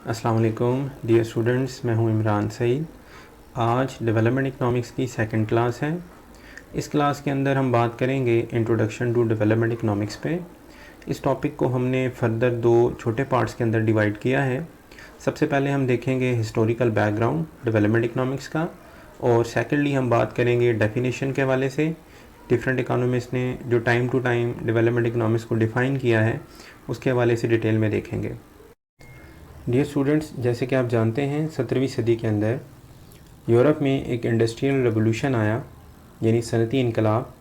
अस्सलाम वालेकुम dear students, मैं हूं इमरान सईद। आज डेवलपमेंट इकनॉमिक्स की सेकंड क्लास है। इस क्लास के अंदर हम बात करेंगे इंट्रोडक्शन टू डेवलपमेंट इकनॉमिक्स पे। इस टॉपिक को हमने फर्दर दो छोटे पार्ट्स के अंदर डिवाइड किया है। सबसे पहले हम देखेंगे हिस्टोरिकल बैकग्राउंड डेवलपमेंट इकनॉमिक्स का, और सेकेंडली हम बात करेंगे डेफिनेशन के हवाले से। डिफरेंट इकोनॉमिस्ट ने जो time to time development economics को डिफ़ाइन किया है उसके हवाले से डिटेल में देखेंगे। डियर स्टूडेंट्स, जैसे कि आप जानते हैं 17वीं सदी के अंदर यूरोप में एक इंडस्ट्रियल रेवोल्यूशन आया, यानी सनती इनकलाब।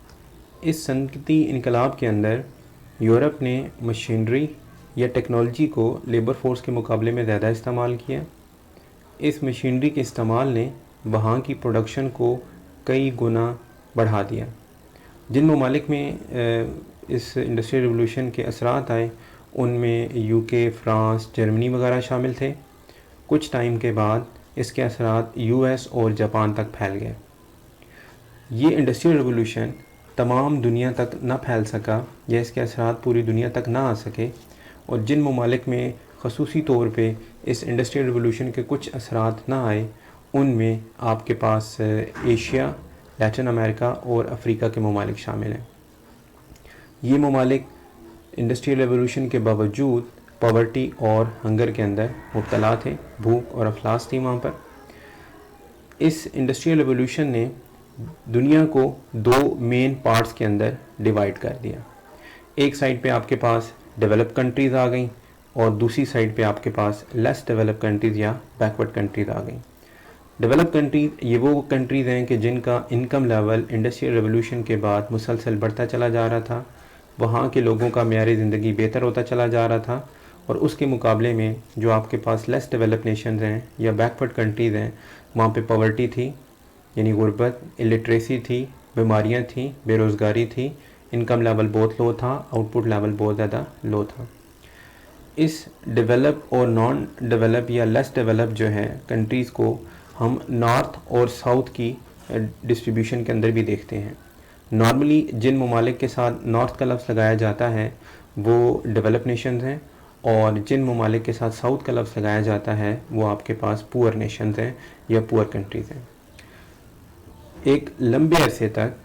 इस सनती इनकलाब के अंदर यूरोप ने मशीनरी या टेक्नोलॉजी को लेबर फोर्स के मुकाबले में ज़्यादा इस्तेमाल किया। इस मशीनरी के इस्तेमाल ने वहाँ की प्रोडक्शन को कई गुना बढ़ा दिया। जिन ममालिक में इस इंडस्ट्रियल रेवोल्यूशन के असरात आए उनमें यूके, फ्रांस, जर्मनी वगैरह शामिल थे। कुछ टाइम के बाद इसके असरात यूएस और जापान तक फैल गए। ये इंडस्ट्रियल रेवोल्यूशन तमाम दुनिया तक ना फैल सका या इसके असरात पूरी दुनिया तक ना आ सके, और जिन ममालिक में खसूसी तौर पे इस इंडस्ट्रियल रेवोल्यूशन के कुछ असरात ना आए उनमें आपके पास एशिया, लैटिन अमेरिका और अफ्रीका के ममालिक शामिल हैं। ये ममालिक इंडस्ट्रियल रेवोल्यूशन के बावजूद पॉवर्टी और हंगर के अंदर मुब्तला थे, भूख और अफलास थी वहाँ पर। इस इंडस्ट्रियल रेवोल्यूशन ने दुनिया को दो मेन पार्ट्स के अंदर डिवाइड कर दिया। एक साइड पे आपके पास डेवलप कंट्रीज़ आ गई और दूसरी साइड पे आपके पास लेस डेवलप कंट्रीज़ या बैकवर्ड कंट्रीज़ आ गई। डेवलप कंट्रीज़ ये वो कंट्रीज़ हैं कि जिनका इनकम लेवल इंडस्ट्रियल रेवोल्यूशन के बाद मुसलसल बढ़ता चला जा रहा था। वहाँ के लोगों का मेयार ज़िंदगी बेहतर होता चला जा रहा था, और उसके मुकाबले में जो आपके पास लेस डेवलप नेशंस हैं या बैकवर्ड कंट्रीज़ हैं वहाँ पे पॉवर्टी थी, यानी गुर्बत, इलिटरेसी थी, बीमारियाँ थी, बेरोज़गारी थी, इनकम लेवल बहुत लो था, आउटपुट लेवल बहुत ज़्यादा लो था। इस डेवलप और नॉन डेवलप या लेस डेवलप जो है कंट्रीज़ को हम नॉर्थ और साउथ की डिस्ट्रीब्यूशन के अंदर भी देखते हैं। नॉर्मली जिन ममालिक के साथ नॉर्थ का लफ्ज़ लगाया जाता है वो डेवलप नेशंस हैं, और जिन ममालिक के साथ साउथ का लफ्ज़ लगाया जाता है वो आपके पास पुअर नेशंस हैं या पुअर कंट्रीज़ हैं। एक लंबे अरसे तक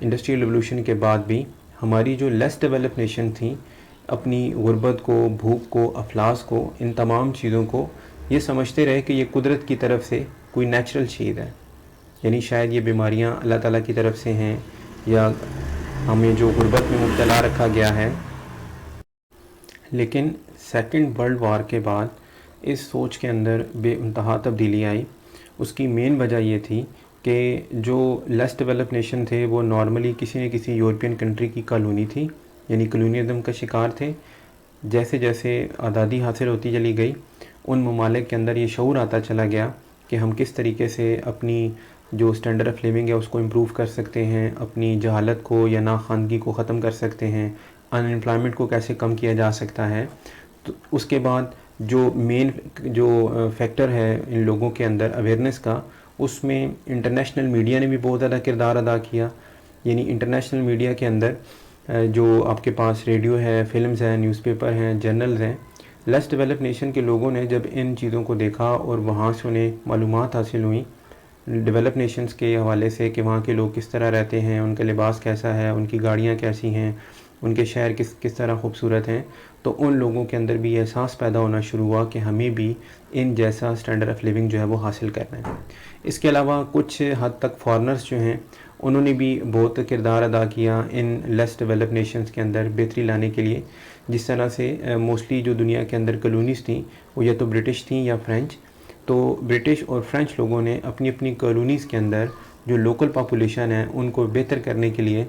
इंडस्ट्रियल रेवोल्यूशन के बाद भी हमारी जो लेस डेवलप नेशन थी अपनी गुर्बत को, भूख को, अफलास को, इन तमाम चीज़ों को ये समझते रहे कि ये कुदरत की तरफ से कोई नेचुरल चीज़ है, यानी शायद ये बीमारियां अल्लाह ताला की तरफ से हैं या हमें जो गुर्बत में मुब्तला रखा गया है। लेकिन सेकंड वर्ल्ड वार के बाद इस सोच के अंदर बेइंतहा तब्दीली आई। उसकी मेन वजह ये थी कि जो लेस डेवलप नेशन थे वो नॉर्मली किसी न किसी यूरोपियन कंट्री की कॉलोनी थी, यानी कॉलोनियलिज्म का शिकार थे। जैसे जैसे आज़ादी हासिल होती चली गई उन ममालिक के अंदर ये शऊर आता चला गया कि हम किस तरीके से अपनी जो स्टैंडर्ड ऑफ लिविंग है उसको इम्प्रूव कर सकते हैं, अपनी जहालत को या नाखानगी को ख़त्म कर सकते हैं, अनएम्प्लॉयमेंट को कैसे कम किया जा सकता है। तो उसके बाद जो मेन जो फैक्टर है इन लोगों के अंदर अवेयरनेस का, उसमें इंटरनेशनल मीडिया ने भी बहुत ज़्यादा किरदार अदा किया। यानी इंटरनेशनल मीडिया के अंदर जो आपके पास रेडियो है, फिल्म्स हैं, न्यूज़पेपर हैं, जर्नल्स हैं, लेस डेवलप नेशन के लोगों ने जब इन चीज़ों को देखा और वहाँ से उन्हें मालूमात हासिल हुई डेवलप नेशंस के हवाले से कि वहाँ के लोग किस तरह रहते हैं, उनका लिबास कैसा है, उनकी गाड़ियाँ कैसी हैं, उनके शहर किस तरह खूबसूरत हैं, तो उन लोगों के अंदर भी एहसास पैदा होना शुरू हुआ कि हमें भी इन जैसा स्टैंडर्ड ऑफ लिविंग जो है वो हासिल करना है। इसके अलावा कुछ हद तक फॉरेनर्स जो हैं उन्होंने भी बहुत किरदार अदा किया इन लेस डेवलप नेशंस के अंदर बेहतरी लाने के लिए। जिस तरह से मोस्टली जो दुनिया के अंदर कॉलोनीज़ थी वो या तो ब्रिटिश थी या फ्रेंच, तो ब्रिटिश और फ्रेंच लोगों ने अपनी अपनी कॉलोनीज़ के अंदर जो लोकल पॉपुलेशन है उनको बेहतर करने के लिए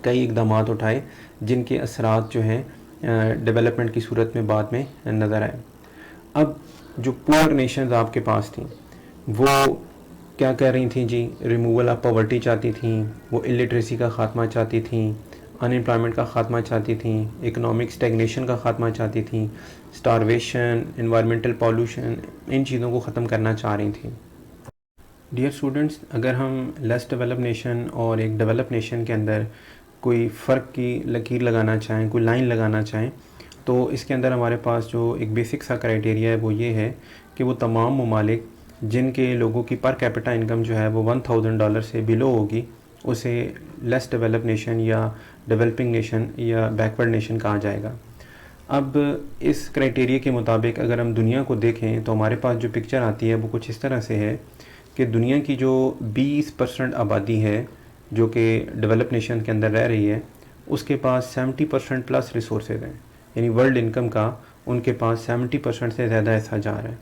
कई इकदाम उठाए, जिनके असरात जो हैं डेवलपमेंट की सूरत में बाद में नज़र आए। अब जो पुअर नेशंस आपके पास थी वो क्या कर रही थी जी, रिमूवल ऑफ पॉवर्टी चाहती थी, वो इलिटरेसी का ख़ात्मा चाहती थी, अनएम्प्लॉयमेंट का ख़ात्मा चाहती थी, इकोनॉमिक स्टैग्नेशन का ख़ात्मा चाहती थी, स्टारवेशन, इन्वायरमेंटल पॉल्यूशन, इन चीज़ों को ख़त्म करना चाह रही थी। डियर स्टूडेंट्स, अगर हम लेस डेवलप नेशन और एक डेवलप नेशन के अंदर कोई फ़र्क की लकीर लगाना चाहें, कोई लाइन लगाना चाहें, तो इसके अंदर हमारे पास जो एक बेसिक सा क्राइटेरिया है वो ये है कि वो तमाम ममालिक जिनके लोगों की पर कैपिटा इनकम जो है वो $1000 से बिलो होगी उसे लेस डेवलप नेशन या डेवलपिंग नेशन या बैकवर्ड नेशन कहा जाएगा। अब इस क्राइटेरिया के मुताबिक अगर हम दुनिया को देखें तो हमारे पास जो पिक्चर आती है वो कुछ इस तरह से है कि दुनिया की जो 20% आबादी है जो कि डेवलप नेशन के अंदर रह रही है उसके पास 70% प्लस रिसोर्सेज हैं, यानी वर्ल्ड इनकम का उनके पास 70% से ज़्यादा हिस्सा जा रहा है।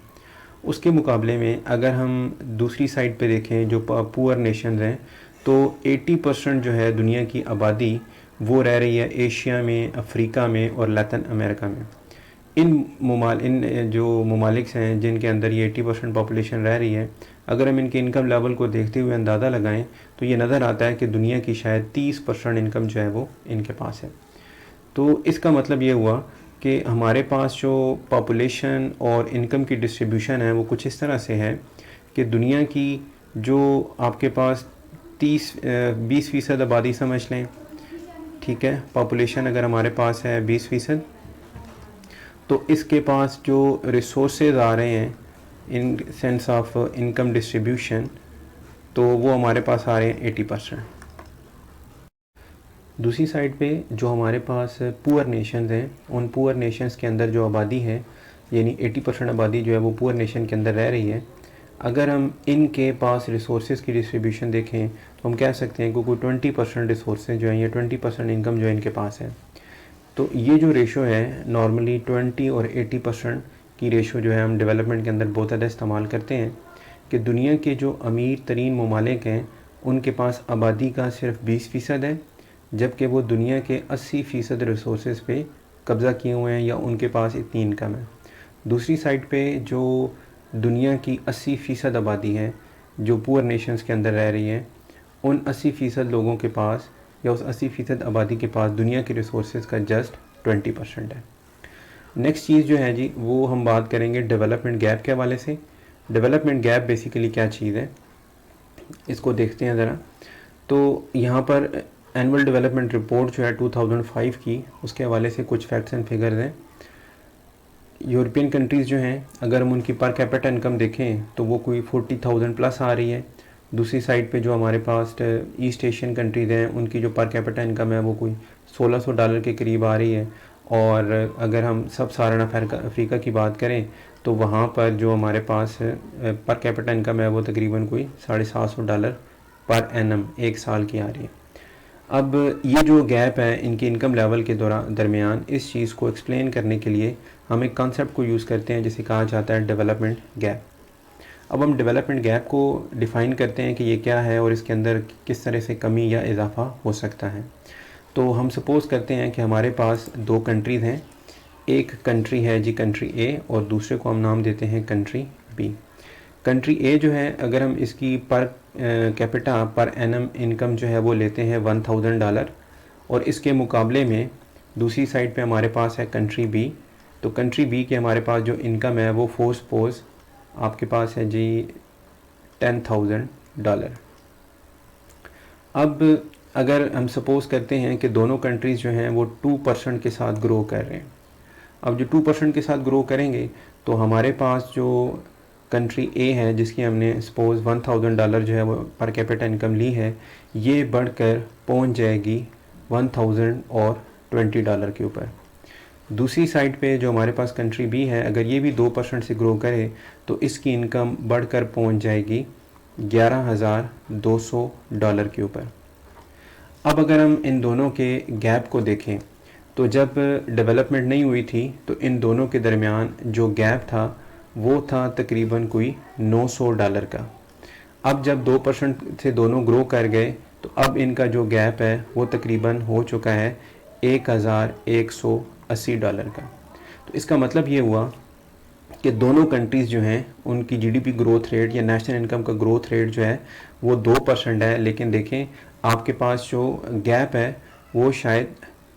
उसके मुकाबले में अगर हम दूसरी साइड पे देखें जो पुअर नेशंस हैं तो 80% जो है दुनिया की आबादी वो रह रही है एशिया में, अफ्रीका में और लैटिन अमेरिका में। इन जो ममालिक हैं जिनके अंदर ये 80% पॉपुलेशन रह रही है, अगर हम इनके इनकम लेवल को देखते हुए अंदाज़ा लगाएं तो ये नज़र आता है कि दुनिया की शायद 30% इनकम जो है वो इनके पास है। तो इसका मतलब ये हुआ कि हमारे पास जो पॉपुलेशन और इनकम की डिस्ट्रीब्यूशन है वो कुछ इस तरह से है कि दुनिया की जो आपके पास 20% आबादी समझ लें, ठीक है, पॉपुलेशन अगर हमारे पास है 20%, तो इसके पास जो रिसोर्सेज आ रहे हैं in sense of income distribution तो वो हमारे पास आ रहे हैं 80%। दूसरी साइड पे जो हमारे पास पुअर नेशंस हैं उन पुअर नेशंस के अंदर जो आबादी है यानी 80% आबादी जो है वो पुअर नेशन के अंदर रह रही है। अगर हम इनके पास रिसोर्सेज की डिस्ट्रीब्यूशन देखें तो हम कह सकते हैं कि कोई 20% रिसोर्सेज जो हैं या 20% इनकम जो है इनके पास है। तो ये जो रेशो है नॉर्मली 20 और 80% की रेशो जो है हम डेवलपमेंट के अंदर बहुत ज़्यादा इस्तेमाल करते हैं कि दुनिया के जो अमीर तरीन ममालिक हैं उनके पास आबादी का सिर्फ 20% है, जबकि वो दुनिया के 80% रिसोर्सेज पे कब्ज़ा किए हुए हैं या उनके पास इतनी इनकम है। दूसरी साइड पे जो दुनिया की 80% आबादी है जो पुअर नेशंस के अंदर रह रही है, उन 80% लोगों के पास या उस 80% आबादी के पास दुनिया के रिसोर्सेज का जस्ट 20% है। नेक्स्ट चीज़ जो है जी वो हम बात करेंगे डेवलपमेंट गैप के हवाले से। डेवलपमेंट गैप बेसिकली क्या चीज़ है इसको देखते हैं ज़रा। तो यहाँ पर एनुअल डेवलपमेंट रिपोर्ट जो है 2005 की, उसके हवाले से कुछ फैक्ट्स एंड फिगर्स हैं। यूरोपियन कंट्रीज़ जो हैं अगर हम उनकी पर कैपिटा इनकम देखें तो वो कोई 40,000 प्लस आ रही है। दूसरी साइड पे जो हमारे पास ईस्ट एशियन कंट्रीज़ हैं उनकी जो पर कैपिटा इनकम है वो कोई $1600 के करीब आ रही है। और अगर हम सब साहारा अफ्रीका की बात करें तो वहाँ पर जो हमारे पास पर कैपिटा इनकम है वो तकरीबन कोई $750 पर एनम एक साल की आ रही है। अब ये जो गैप है इनकी इनकम लेवल के दरमियान, इस चीज़ को एक्सप्लेन करने के लिए हम एक कॉन्सेप्ट को यूज़ करते हैं जिसे कहा जाता है डेवलपमेंट गैप। अब हम डेवलपमेंट गैप को डिफ़ाइन करते हैं कि ये क्या है और इसके अंदर किस तरह से कमी या इजाफा हो सकता है। तो हम सपोज़ करते हैं कि हमारे पास दो कंट्रीज़ हैं, एक कंट्री है जी कंट्री ए और दूसरे को हम नाम देते हैं कंट्री बी। कंट्री ए जो है अगर हम इसकी per capita per annum income जो है वो लेते हैं $1000 और इसके मुकाबले में दूसरी साइड पे हमारे पास है कंट्री बी। तो कंट्री बी के हमारे पास जो इनकम है वो सपोज आपके पास है जी $10,000। अब अगर हम सपोज़ करते हैं कि दोनों कंट्रीज़ जो हैं वो 2% के साथ ग्रो कर रहे हैं। अब जो 2% के साथ ग्रो करेंगे तो हमारे पास जो कंट्री ए है जिसकी हमने सपोज़ $1000 जो है वो पर कैपिटा इनकम ली है, ये बढ़कर पहुंच जाएगी $1020 के ऊपर। दूसरी साइड पे जो हमारे पास कंट्री बी है अगर ये भी 2% से ग्रो करे तो इसकी इनकम बढ़कर पहुंच जाएगी $11,200 के ऊपर। अब अगर हम इन दोनों के गैप को देखें तो जब डेवलपमेंट नहीं हुई थी तो इन दोनों के दरमियान जो गैप था वो था तकरीबन कोई $900 का। अब जब 2% से दोनों ग्रो कर गए तो अब इनका जो गैप है वो तकरीबन हो चुका है $1,180 का। तो इसका मतलब ये हुआ कि दोनों कंट्रीज़ जो हैं उनकी जीडीपी ग्रोथ रेट या नेशनल इनकम का ग्रोथ रेट जो है वो 2% है, लेकिन देखें आपके पास जो गैप है वो शायद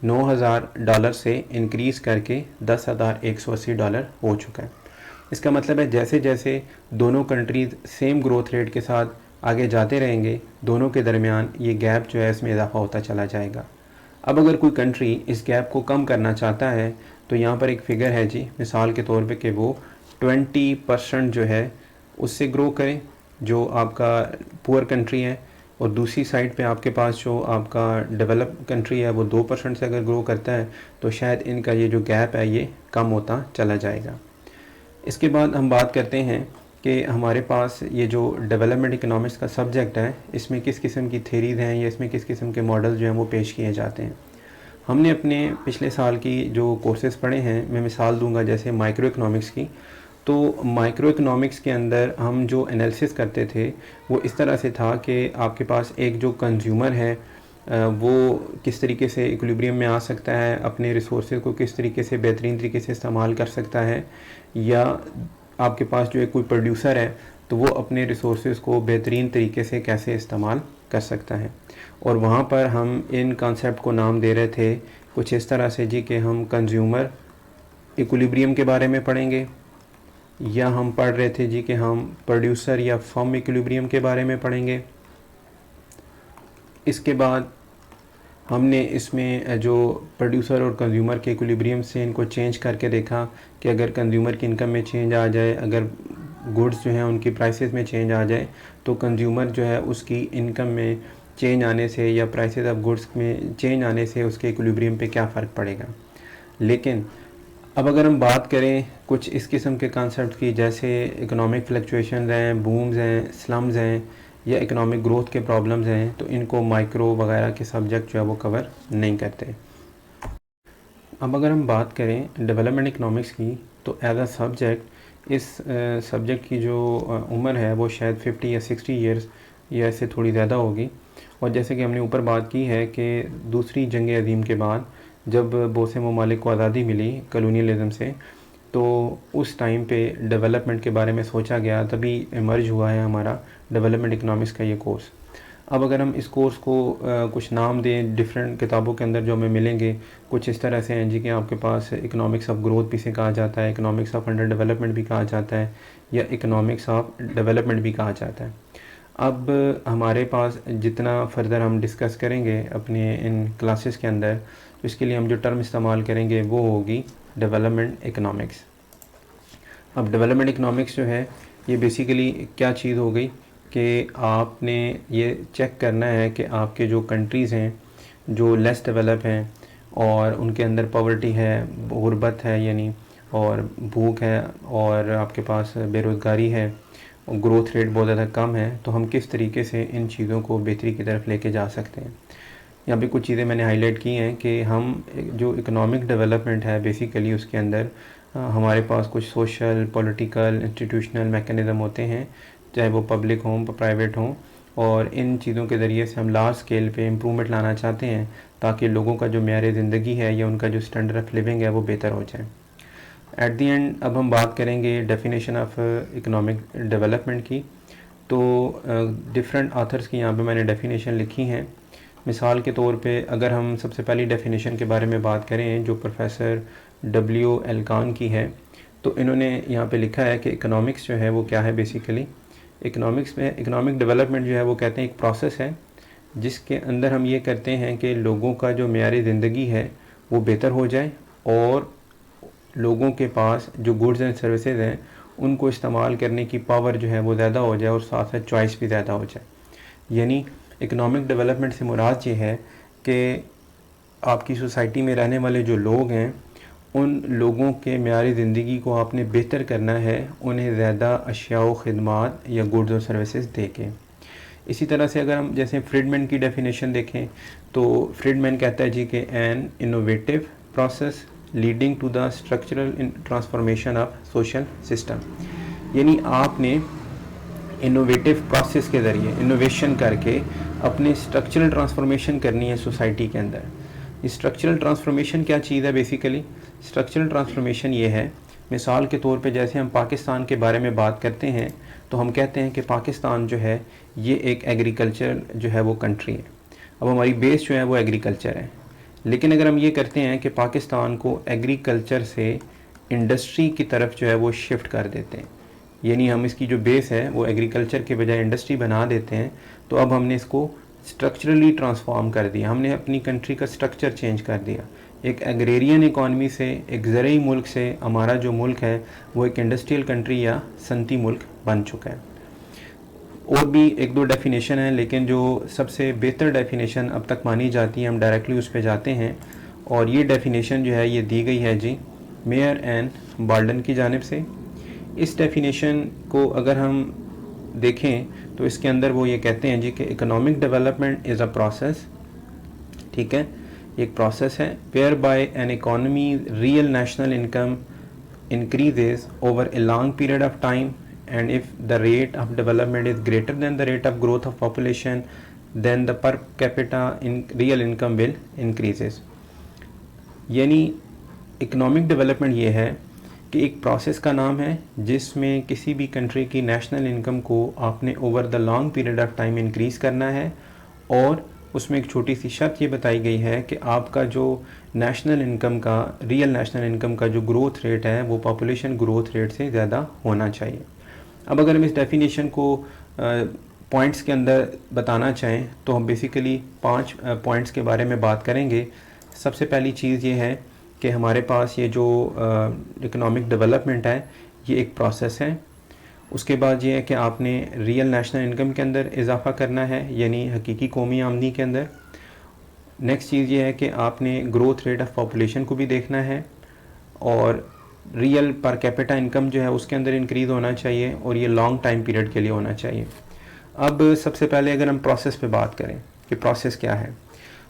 $9,000 से इंक्रीज़ करके $10,180 हो चुका है। इसका मतलब है जैसे जैसे दोनों कंट्रीज़ सेम ग्रोथ रेट के साथ आगे जाते रहेंगे दोनों के दरमियान ये गैप जो है इसमें इजाफा होता चला जाएगा। अब अगर कोई कंट्री इस गैप को कम करना चाहता है तो यहाँ पर एक फ़िगर है जी, मिसाल के तौर पे कि वो 20% जो है उससे ग्रो करें जो आपका पुअर कंट्री है, और दूसरी साइड पे आपके पास जो आपका डेवलप कंट्री है वो 2% से अगर ग्रो करता है तो शायद इनका ये जो गैप है ये कम होता चला जाएगा। इसके बाद हम बात करते हैं कि हमारे पास ये जो डेवलपमेंट इकोनॉमिक्स का सब्जेक्ट है इसमें किस किस्म की थेरीज़ हैं या इसमें किस किस्म के मॉडल जो हैं वो पेश किए जाते हैं। हमने अपने पिछले साल की जो कोर्सेज़ पढ़े हैं, मैं मिसाल दूंगा जैसे माइक्रो इकोनॉमिक्स की, तो माइक्रो इकोनॉमिक्स के अंदर हम जो एनालिसिस करते थे वो इस तरह से था कि आपके पास एक जो कंज्यूमर है वो किस तरीके से इक्विलिब्रियम में आ सकता है, अपने रिसोर्सेज को किस तरीके से बेहतरीन तरीके से इस्तेमाल कर सकता है, या आपके पास जो एक कोई प्रोड्यूसर है तो वो अपने रिसोर्सेज को बेहतरीन तरीके से कैसे इस्तेमाल कर सकता है। और वहाँ पर हम इन कॉन्सेप्ट को नाम दे रहे थे कुछ इस तरह से जी कि हम कंज्यूमर इक्विलिब्रियम के बारे में पढ़ेंगे, या हम पढ़ रहे थे जी कि हम प्रोड्यूसर या फर्म इक्विलिब्रियम के बारे में पढ़ेंगे। इसके बाद हमने इसमें जो प्रोड्यूसर और कंज्यूमर के इक्विलिब्रियम से इनको चेंज करके देखा कि अगर कंज्यूमर की इनकम में चेंज आ जाए, अगर गुड्स जो हैं उनकी प्राइसेस में चेंज आ जाए तो कंज्यूमर जो है उसकी इनकम में चेंज आने से या प्राइसेस ऑफ गुड्स में चेंज आने से उसके इक्विलिब्रियम पे क्या फ़र्क पड़ेगा। लेकिन अब अगर हम बात करें कुछ इस किस्म के कॉन्सेप्ट की जैसे इकोनॉमिक फ्लक्चुएशन हैं, बूम्स हैं, स्लम्स हैं, या इकोनॉमिक ग्रोथ के प्रॉब्लम्स हैं, तो इनको माइक्रो वगैरह के सब्जेक्ट जो है वो कवर नहीं करते। अब अगर हम बात करें डेवलपमेंट इकोनॉमिक्स की तो एज अ सब्जेक्ट इस सब्जेक्ट की जो उम्र है वो शायद 50 या 60 ईयर्स या इससे थोड़ी ज़्यादा होगी। और जैसे कि हमने ऊपर बात की है कि दूसरी जंग अज़ीम के बाद जब बहुत से ममालिक को आज़ादी मिली कॉलोनियलिज्म से, तो उस टाइम पे डेवलपमेंट के बारे में सोचा गया, तभी इमर्ज हुआ है हमारा डेवलपमेंट इकोनॉमिक्स का ये कोर्स। अब अगर हम इस कोर्स को कुछ नाम दें डिफरेंट किताबों के अंदर जो हमें मिलेंगे, कुछ इस तरह से हैं जी कि आपके पास इकोनॉमिक्स ऑफ ग्रोथ भी से कहा जाता है, इकोनॉमिक्स ऑफ अंडर डेवलपमेंट भी कहा जाता है, या इकोनॉमिक्स ऑफ डेवलपमेंट भी कहा जाता है। अब हमारे पास जितना फर्दर हम डिस्कस करेंगे अपने इन क्लासेस के अंदर, तो इसके लिए हम जो टर्म इस्तेमाल करेंगे वो होगी डेवलपमेंट इकोनॉमिक्स। अब डेवलपमेंट इकोनॉमिक्स जो है ये बेसिकली क्या चीज़ हो गई कि आपने ये चेक करना है कि आपके जो कंट्रीज़ हैं जो लेस डेवलप हैं और उनके अंदर पॉवर्टी है, गुर्बत है यानी, और भूख है, और आपके पास बेरोज़गारी है, और ग्रोथ रेट बहुत ज़्यादा कम है, तो हम किस तरीके से इन चीज़ों को बेहतरी की तरफ लेके जा सकते हैं। यहाँ पे कुछ चीज़ें मैंने हाईलाइट की हैं कि हम जो इकोनॉमिक डेवलपमेंट है बेसिकली उसके अंदर हमारे पास कुछ सोशल, पॉलिटिकल, इंस्टीट्यूशनल मैकेनिज़्म होते हैं, चाहे वो पब्लिक हों प्राइवेट हों, और इन चीज़ों के ज़रिए से हम लार्ज स्केल पे इम्प्रूवमेंट लाना चाहते हैं ताकि लोगों का जो मेयार ज़िंदगी है या उनका जो स्टैंडर्ड ऑफ लिविंग है वो बेहतर हो जाए। एट दी एंड अब हम बात करेंगे डेफिनेशन ऑफ इकोनॉमिक डेवलपमेंट की। तो डिफरेंट ऑथर्स की यहाँ पे मैंने डेफिनेशन लिखी हैं। मिसाल के तौर पे अगर हम सबसे पहली डेफिनेशन के बारे में बात करें जो प्रोफेसर डब्ल्यू एल्कान की है, तो इन्होंने यहाँ पे लिखा है कि इकोनॉमिक्स जो है वो क्या है। बेसिकली इकोनॉमिक्स में इकोनॉमिक डेवलपमेंट जो है वो कहते हैं एक प्रोसेस है जिसके अंदर हम ये करते हैं कि लोगों का जो मेयार ज़िंदगी है वो बेहतर हो जाए और लोगों के पास जो गुड्स एंड सर्विसेज हैं उनको इस्तेमाल करने की पावर जो है वो ज़्यादा हो जाए और साथ साथ चॉइस भी ज़्यादा हो जाए। यानी इकोनॉमिक डेवलपमेंट से मुराद ये है कि आपकी सोसाइटी में रहने वाले जो लोग हैं उन लोगों के मेयार ज़िंदगी को आपने बेहतर करना है, उन्हें ज़्यादा अशिया व ख़िदमात या गुड्स और सर्विसेज दे के। इसी तरह से अगर हम जैसे फ्रीडमैन की डेफिनेशन देखें तो फ्रीडमैन कहता है जी कि an innovative process leading to the structural transformation of social system. यानी आपने इनोवेटिव प्रोसेस के ज़रिए इनोवेशन करके अपने स्ट्रक्चरल ट्रांसफॉर्मेशन करनी है सोसाइटी के अंदर। स्ट्रक्चरल ट्रांसफॉर्मेशन क्या चीज़ है? बेसिकली स्ट्रक्चरल ट्रांसफॉर्मेशन ये है, मिसाल के तौर पे जैसे हम पाकिस्तान के बारे में बात करते हैं तो हम कहते हैं कि पाकिस्तान जो है ये एक एग्रीकल्चर जो है वो कंट्री है। अब हमारी बेस जो है वो एग्रीकल्चर है, लेकिन अगर हम ये करते हैं कि पाकिस्तान को एग्रीकल्चर से इंडस्ट्री की तरफ जो है वो शिफ्ट कर देते हैं, यानी हम इसकी जो बेस है वो एग्रीकल्चर के बजाय इंडस्ट्री बना देते हैं, तो अब हमने इसको स्ट्रक्चरली ट्रांसफॉर्म कर दिया, हमने अपनी कंट्री का स्ट्रक्चर चेंज कर दिया। एक एग्रेरियन इकॉनमी से, एक ज़रूरी मुल्क से हमारा जो मुल्क है वो एक इंडस्ट्रियल कंट्री या सनती मुल्क बन चुका है। और भी एक दो डेफिनेशन है, लेकिन जो सबसे बेहतर डेफिनेशन अब तक मानी जाती है हम डायरेक्टली उस पर जाते हैं। और ये डेफिनेशन जो है ये दी गई है जी मेयर एंड बाल्डन की जानिब से। इस डेफिनेशन को अगर हम देखें तो इसके अंदर वो ये कहते हैं जी कि economic development is a process, ठीक है, एक प्रोसेस है whereby an economy real national income increases over a long period of time, and if the rate of development is greater than the rate of growth of population, then the per capita in real income will increases। यानी economic development ये है कि एक process का नाम है जिसमें किसी भी कंट्री की नेशनल इनकम को आपने over the long period of time increase करना है, और उसमें एक छोटी सी शर्त ये बताई गई है कि आपका जो नेशनल इनकम का, रियल नेशनल इनकम का जो ग्रोथ रेट है वो पॉपुलेशन ग्रोथ रेट से ज़्यादा होना चाहिए। अब अगर हम इस डेफिनेशन को पॉइंट्स के अंदर बताना चाहें तो हम बेसिकली 5 पॉइंट्स के बारे में बात करेंगे। सबसे पहली चीज़ ये है कि हमारे पास ये जो इकोनॉमिक डेवलपमेंट है ये एक प्रोसेस है। उसके बाद ये है कि आपने रियल नेशनल इनकम के अंदर इजाफा करना है, यानी हकीकी कौमी आमदनी के अंदर। नेक्स्ट चीज़ ये है कि आपने ग्रोथ रेट ऑफ पॉपुलेशन को भी देखना है, और रियल पर कैपिटा इनकम जो है उसके अंदर इंक्रीज़ होना चाहिए, और ये लॉन्ग टाइम पीरियड के लिए होना चाहिए। अब सबसे पहले अगर हम प्रोसेस पे बात करें कि प्रोसेस क्या है,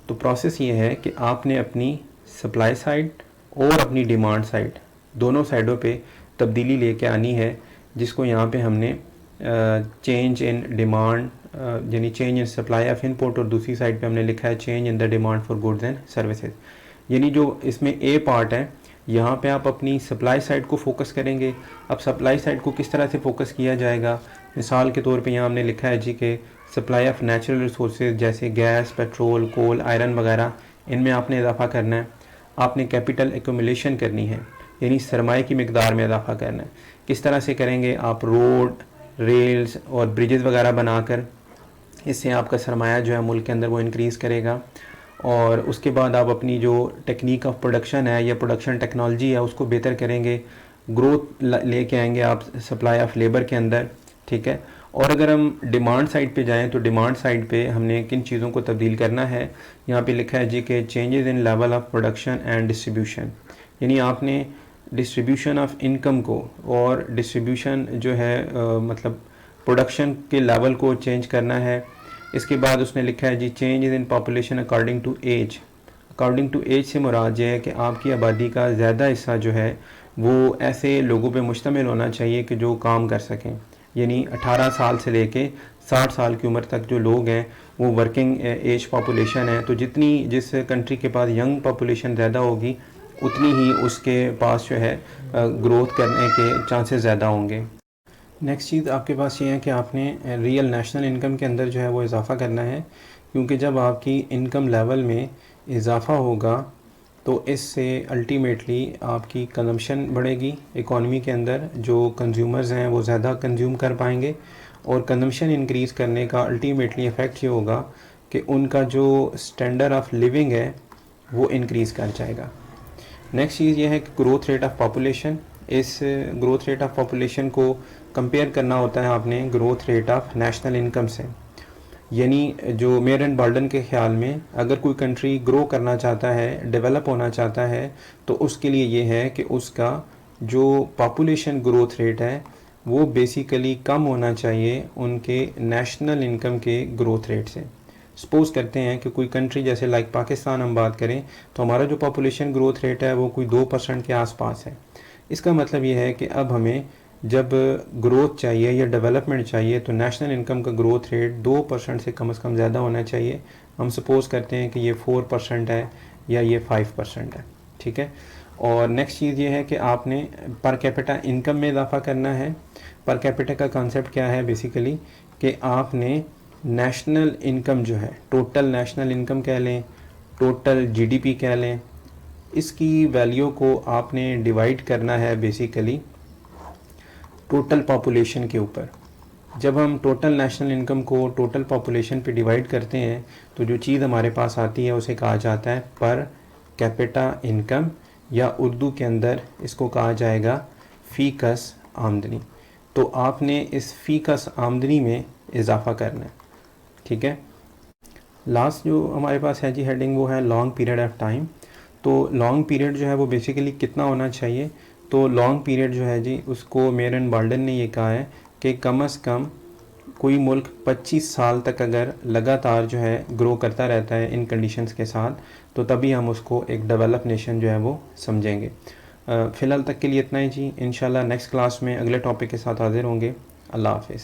तो प्रोसेस ये है कि आपने अपनी सप्लाई साइड और अपनी डिमांड साइड दोनों साइडों पे तब्दीली लेके आनी है, जिसको यहाँ पे हमने चेंज इन डिमांड यानी change in supply of input, और दूसरी साइड पे हमने लिखा है change in the demand for goods and services. यानी जो इसमें ए पार्ट है यहाँ पे आप अपनी सप्लाई साइड को फोकस करेंगे। अब सप्लाई साइड को किस तरह से फोकस किया जाएगा, मिसाल के तौर पे यहाँ हमने लिखा है जी कि सप्लाई ऑफ नेचुरल रिसोर्सेज जैसे गैस, पेट्रोल, कोल, आयरन वगैरह, इनमें आपने इजाफा करना है। आपने कैपिटल एक्यूमुलेशन करनी है, यानी सरमाए की मिकदार में इजाफा करना है। किस तरह से करेंगे, आप रोड, रेल्स और ब्रिजेज़ वगैरह बनाकर, इससे आपका सरमाया जो है मुल्क के अंदर वो इंक्रीज़ करेगा। और उसके बाद आप अपनी जो टेक्निक ऑफ प्रोडक्शन है या प्रोडक्शन टेक्नोलॉजी है उसको बेहतर करेंगे, ग्रोथ लेके आएंगे आप सप्लाई ऑफ लेबर के अंदर, ठीक है। और अगर हम डिमांड साइड पे जाएं तो डिमांड साइड पे हमने किन चीज़ों को तब्दील करना है, यहाँ पे लिखा है जी कि changes in level of production and distribution, यानी आपने डिस्ट्रीब्यूशन ऑफ इनकम को और डिस्ट्रीब्यूशन जो है मतलब प्रोडक्शन के लेवल को चेंज करना है। इसके बाद उसने लिखा है जी changes in population according to age. According to age से मुराद ये है कि आपकी आबादी का ज़्यादा हिस्सा जो है वो ऐसे लोगों पे मुश्तमिल होना चाहिए कि जो काम कर सकें, यानी 18 साल से लेके 60 साल की उम्र तक जो लोग हैं वो वर्किंग एज पॉपुलेशन है। तो जिस कंट्री के पास यंग पॉपुलेशन ज़्यादा होगी उतनी ही उसके पास जो है ग्रोथ करने के चांसेस ज़्यादा होंगे। नेक्स्ट चीज़ आपके पास ये है कि आपने रियल नेशनल इनकम के अंदर जो है वो इजाफ़ा करना है, क्योंकि जब आपकी इनकम लेवल में इजाफ़ा होगा तो इससे अल्टीमेटली आपकी कंजम्पशन बढ़ेगी इकॉनमी के अंदर, जो कंज्यूमर्स हैं वो ज़्यादा कंज्यूम कर पाएंगे, और कंजम्पशन इंक्रीज़ करने का अल्टीमेटली इफ़ेक्ट ये होगा कि उनका जो स्टैंडर्ड ऑफ लिविंग है वो इंक्रीज़ कर जाएगा। नेक्स्ट चीज़ ये है कि ग्रोथ रेट ऑफ पॉपुलेशन। इस ग्रोथ रेट ऑफ पॉपुलेशन को कंपेयर करना होता है आपने growth rate of national income से, यानी जो मेयर एंड बाल्डन के ख्याल में अगर कोई कंट्री ग्रो करना चाहता है, डेवलप होना चाहता है, तो उसके लिए ये है कि उसका जो पॉपुलेशन ग्रोथ रेट है वो बेसिकली कम होना चाहिए उनके नेशनल इनकम के ग्रोथ रेट से। सपोज़ करते हैं कि कोई कंट्री जैसे लाइक पाकिस्तान हम बात करें तो हमारा जो पॉपुलेशन ग्रोथ रेट है वो कोई 2% के आसपास है। इसका मतलब ये है कि अब हमें जब ग्रोथ चाहिए या डेवलपमेंट चाहिए तो नेशनल इनकम का ग्रोथ रेट 2% से कम ज़्यादा होना चाहिए। हम सपोज़ करते हैं कि ये 4% है या ये 5% है, ठीक है। और नेक्स्ट चीज़ ये है कि आपने पर कैपिटा इनकम में इजाफा करना है। पर कैपिटा का कॉन्सेप्ट क्या है बेसिकली कि आपने नेशनल इनकम जो है, टोटल नेशनल इनकम कह लें, टोटल जीडीपी कह लें, इसकी वैल्यू को आपने डिवाइड करना है बेसिकली टोटल पॉपुलेशन के ऊपर। जब हम टोटल नेशनल इनकम को टोटल पॉपुलेशन पे डिवाइड करते हैं तो जो चीज़ हमारे पास आती है उसे कहा जाता है पर कैपिटा इनकम, या उर्दू के अंदर इसको कहा जाएगा फ़ीकस आमदनी। तो आपने इस फ़ीकस आमदनी में इजाफ़ा करना है, ठीक है। लास्ट जो हमारे पास है जी हेडिंग, वो है लॉन्ग पीरियड ऑफ टाइम। तो लॉन्ग पीरियड जो है वो बेसिकली कितना होना चाहिए, तो लॉन्ग पीरियड जो है जी उसको मेयर एंड बाल्डन ने ये कहा है कि कम से कम कोई मुल्क 25 साल तक अगर लगातार जो है ग्रो करता रहता है इन कंडीशंस के साथ, तो तभी हम उसको एक डेवलप नेशन जो है वो समझेंगे। फ़िलहाल तक के लिए इतना ही जी। इंशाल्लाह नेक्स्ट क्लास में अगले टॉपिक के साथ हाजिर होंगे। अल्लाह हाफिज़।